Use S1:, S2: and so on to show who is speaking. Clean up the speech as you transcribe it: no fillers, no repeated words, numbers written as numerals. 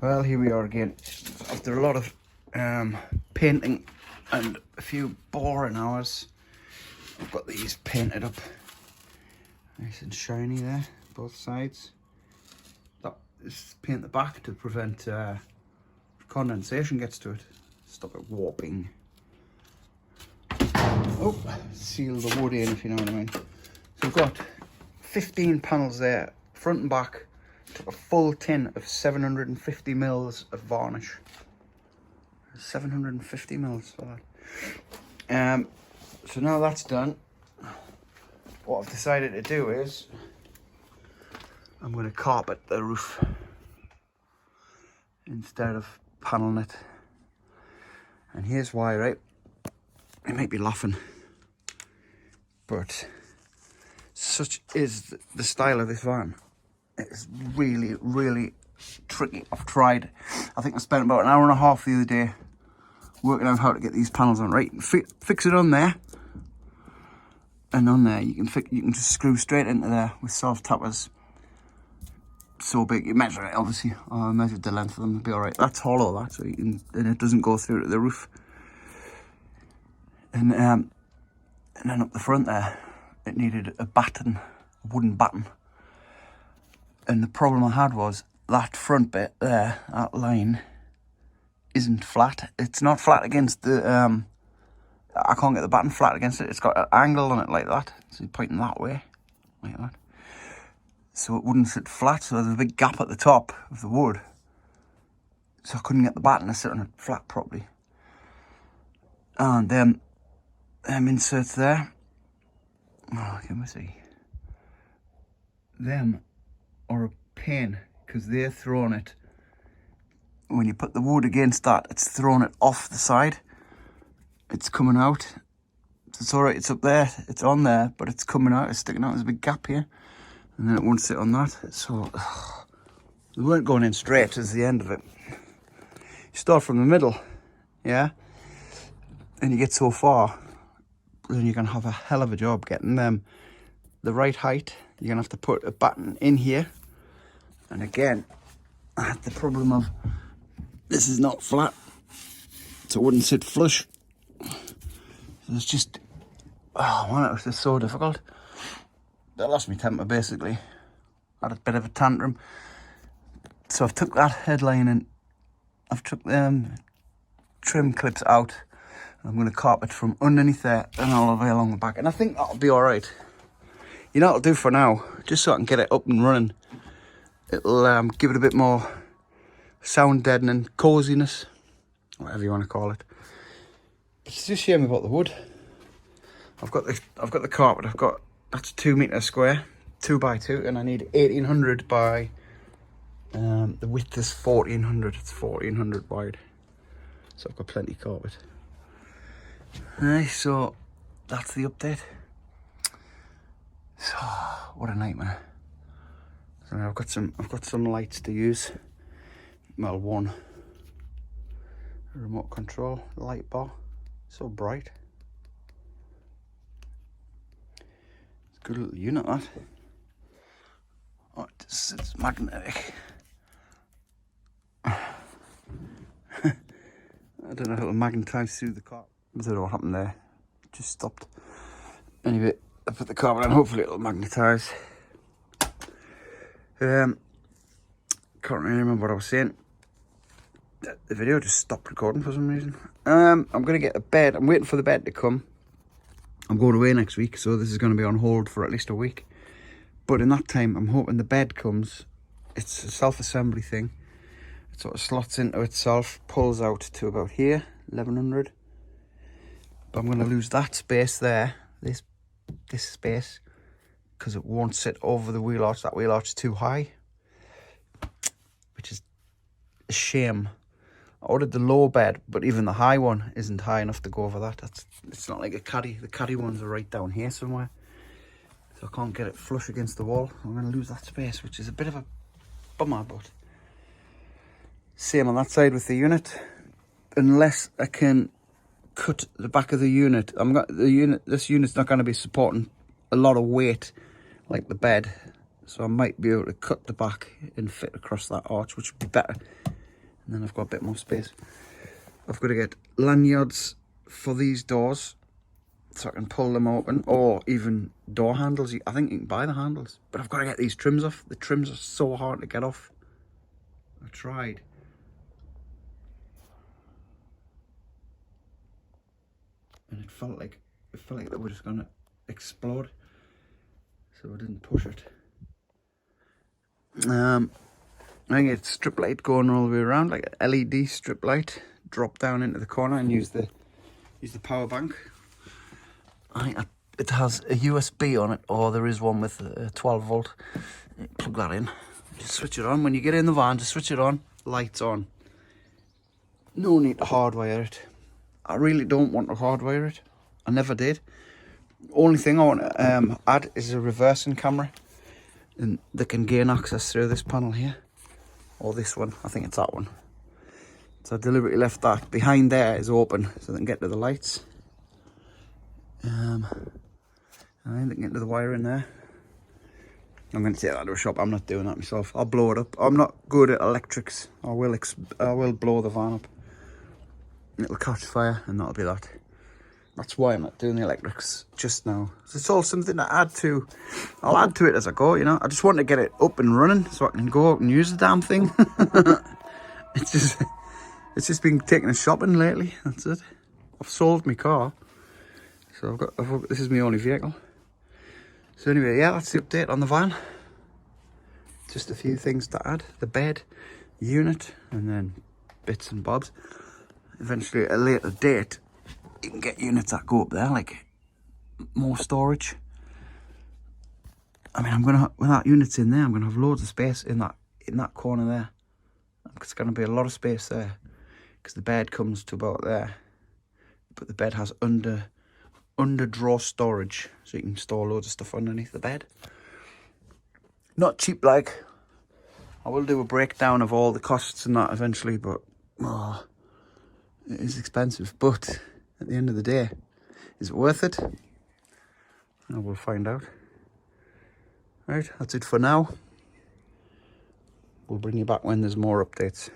S1: Well, here we are again. After a lot of painting and a few boring hours, I've got these painted up nice and shiny there, both sides. That is paint the back to prevent condensation gets to it, stop it warping. Oh, seal the wood in, if you know what I mean. So we've got 15 panels there, front and back. Took a full tin of 750 mils of varnish. 750 mils for that. So now that's done, what I've decided to do is I'm going to carpet the roof instead of paneling it. And here's why, right? You might be laughing, but such is the style of this van. It's really, really tricky. I've tried. I think I spent about an hour and a half the other day working out how to get these panels on. Right, fix it on there, and on there you can just screw straight into there with soft tappers. So big, you measure it obviously. I measured the length of them. It'll be all right. That's hollow, that, so you can, and it doesn't go through to the roof. And then up the front there, it needed a wooden batten. And the problem I had was that front bit there, that line, isn't flat. It's not flat against the, I can't get the batten flat against it. It's got an angle on it like that. So you're pointing that way, like that. So it wouldn't sit flat, so there's a big gap at the top of the wood. So I couldn't get the batten to sit on it flat properly. And them inserts there, oh, can we see? Them are a pain because they're throwing it, when you put the wood against that, it's throwing it off the side. It's coming out. It's all right, it's up there, it's on there, but it's coming out, it's sticking out. There's a big gap here, and then it won't sit on that. So they weren't going in straight as the end of it. You start from the middle, yeah, and you get so far, then you're gonna have a hell of a job getting them the right height. You're gonna have to put a batten in here. And again, I had the problem of this is not flat, so it wouldn't sit flush. So it's just, oh man, it was just so difficult. That lost me temper basically. I had a bit of a tantrum. So I've took that headline and I've took them trim clips out. I'm going to carpet from underneath there and all the way along the back. And I think that'll be all right. You know what I'll do for now, just so I can get it up and running. It'll give it a bit more sound deadening, coziness, whatever you want to call it. It's just a shame about the wood. I've got the carpet. That's 2 meters square, 2x2, and I need 1800 by. The width is 1400. It's 1400 wide, so I've got plenty of carpet. Right, so that's the update. So what a nightmare. So I've got some lights to use. Well, one remote control light bar, so bright. It's a good little unit, that. Oh, it's magnetic. I don't know how to magnetise through the car. I don't know what happened there. It just stopped. Anyway, I put the carpet on, hopefully it'll magnetise. Can't really remember what I was saying. The video just stopped recording for some reason. I'm going to get a bed. I'm waiting for the bed to come. I'm going away next week, so this is going to be on hold for at least a week. But in that time, I'm hoping the bed comes. It's a self-assembly thing. It sort of slots into itself, pulls out to about here, 1100. But I'm going to lose that space there, this space, because it won't sit over the wheel arch. That wheel arch is too high, which is a shame. I ordered the low bed, but even the high one isn't high enough to go over that. It's not like a caddy. The caddy ones are right down here somewhere, so I can't get it flush against the wall. I'm going to lose that space, which is a bit of a bummer, but same on that side with the unit. Unless I can cut the back of the unit, this unit's not going to be supporting a lot of weight like the bed, so I might be able to cut the back and fit across that arch, which would be better. And then I've got a bit more space. I've got to get lanyards for these doors so I can pull them open, or even door handles. I think you can buy the handles, but I've got to get these trims off. The trims are so hard to get off. I tried. And it felt like they were just gonna explode, so I didn't push it. I think it's strip light going all the way around, like an LED strip light. Drop down into the corner and use the power bank. I think it has a USB on it, or there is one with a 12 volt. Plug that in. Just switch it on when you get in the van. Just switch it on. Lights on. No need to hardwire it. I really don't want to hardwire it. I never did. Only thing I want to add is a reversing camera, and they can gain access through this panel here, or this one. I think it's that one. So I deliberately left that behind there is open so they can get to the lights. And they can get to the wire in there. I'm going to take that to a shop. I'm not doing that myself. I'll blow it up. I'm not good at electrics. I will blow the van up. It'll catch fire, and that'll be that. That's why I'm not doing the electrics just now. So it's all something to add to. I'll add to it as I go, you know. I just want to get it up and running so I can go out and use the damn thing. It's just been taking a shopping lately. That's it. I've sold my car, so this is my only vehicle. So anyway, yeah, that's the update on the van. Just a few things to add: the bed, unit, and then bits and bobs. Eventually, at a later date, you can get units that go up there, like more storage. I mean, with that units in there, I'm gonna have loads of space in that corner there. It's gonna be a lot of space there, because the bed comes to about there, but the bed has under drawer storage, so you can store loads of stuff underneath the bed. Not cheap, like. I will do a breakdown of all the costs and that eventually, but it is expensive. But at the end of the day, is it worth it? I will find out. Right, that's it for now. We'll bring you back when there's more updates.